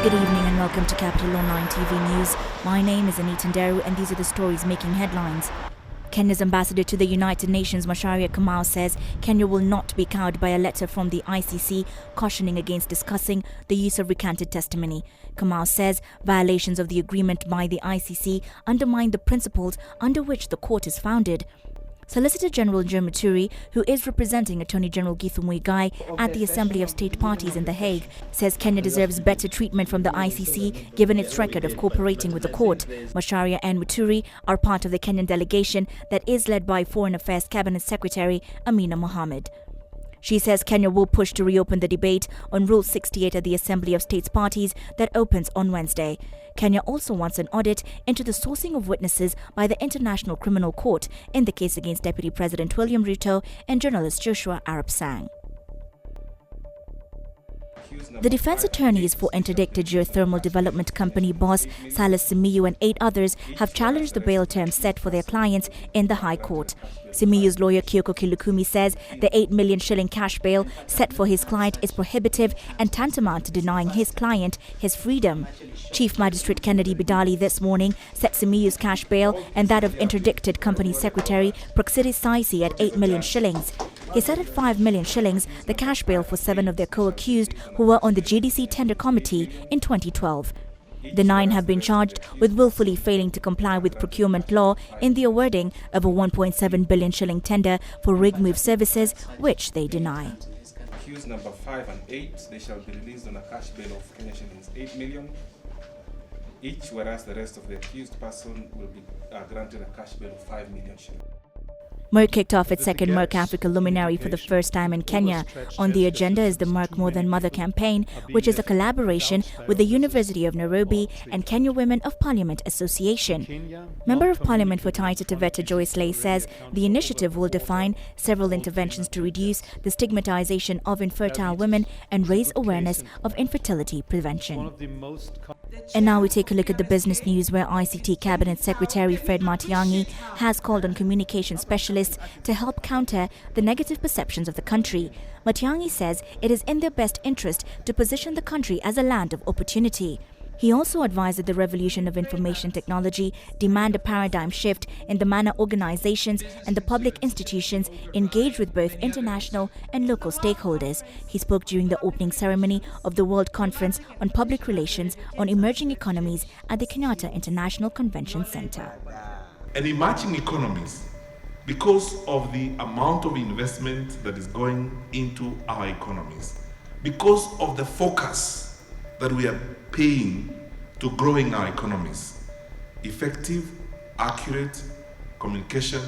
Good evening and welcome to Capital Online TV News. My name is Anita Nderu and these are the stories making headlines. Kenya's ambassador to the United Nations Macharia Kamau says Kenya will not be cowed by a letter from the ICC cautioning against discussing the use of recanted testimony. Kamau says violations of the agreement by the ICC undermine the principles under which the court is founded. Solicitor General Njee Muturi, who is representing Attorney General Githu Muigai at the Assembly of State Parties in The Hague, says Kenya deserves better treatment from the ICC given its record of cooperating with the court. Macharia and Muturi are part of the Kenyan delegation that is led by Foreign Affairs Cabinet Secretary Amina Mohamed. She says Kenya will push to reopen the debate on Rule 68 at the Assembly of States Parties that opens on Wednesday. Kenya also wants an audit into the sourcing of witnesses by the International Criminal Court in the case against Deputy President William Ruto and journalist Joshua Arap Sang. The defense attorneys for interdicted geothermal development company boss Silas Simiyu and 8 others have challenged the bail terms set for their clients in the High Court. Simiyu's lawyer Kioko Kilukumi says the 8 million shilling cash bail set for his client is prohibitive and tantamount to denying his client his freedom. Chief Magistrate Kennedy Bidali this morning set Simiyu's cash bail and that of interdicted company secretary Praxidis Saisi at 8 million shillings. He set at 5 million shillings the cash bail for 7 of their co-accused who were on the GDC tender committee in 2012. The 9 have been charged with willfully failing to comply with procurement law in the awarding of a 1.7 billion shilling tender for rig move services, which they deny. Accused number 5 and 8, they shall be released on a cash bail of Kenyan shillings 8 million each, whereas the rest of the accused person will be granted a cash bail of 5 million shillings. Merck kicked off its second Merck Africa Luminary for the first time in Kenya. On the agenda is the Merck More Than Mother campaign, which is a collaboration with the University of Nairobi and Kenya Women of Parliament Association. Member of Parliament for Taita Taveta Joyce Lay says the initiative will define several interventions to reduce the stigmatization of infertile women and raise awareness of infertility prevention. And now we take a look at the business news, where ICT Cabinet Secretary Fred Matiang'i has called on communication specialists to help counter the negative perceptions of the country. Matiang'i says it is in their best interest to position the country as a land of opportunity. He also advised that the revolution of information technology demand a paradigm shift in the manner organizations and the public institutions engage with both international and local stakeholders. He spoke during the opening ceremony of the World Conference on Public Relations on Emerging Economies at the Kenyatta International Convention Center. And emerging economies, because of the amount of investment that is going into our economies, because of the focus that we are paying to growing our economies, effective, accurate communication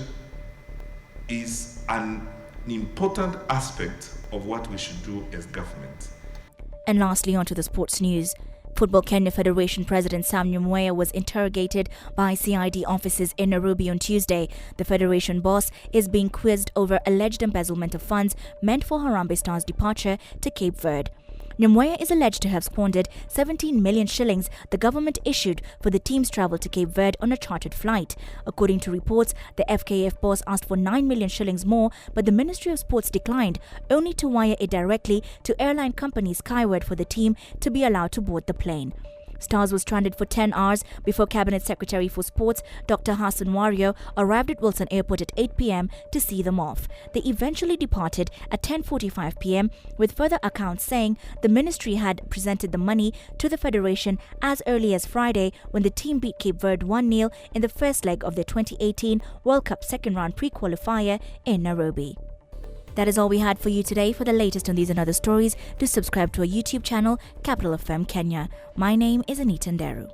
is an important aspect of what we should do as government. And lastly, on to the sports news. Football Kenya Federation President Sam Nyamweya was interrogated by CID officers in Nairobi on Tuesday. The Federation boss is being quizzed over alleged embezzlement of funds meant for Harambee Stars' departure to Cape Verde. Nyamweya is alleged to have squandered 17 million shillings the government issued for the team's travel to Cape Verde on a chartered flight. According to reports, the FKF boss asked for 9 million shillings more, but the Ministry of Sports declined, only to wire it directly to airline company Skyward for the team to be allowed to board the plane. Stars was stranded for 10 hours before Cabinet Secretary for Sports Dr. Hassan Wario arrived at Wilson Airport at 8 p.m. to see them off. They eventually departed at 10:45 p.m. with further accounts saying the ministry had presented the money to the Federation as early as Friday when the team beat Cape Verde 1-0 in the first leg of their 2018 World Cup second round pre-qualifier in Nairobi. That is all we had for you today. For the latest on these and other stories, do subscribe to our YouTube channel, Capital FM Kenya. My name is Anita Nderu.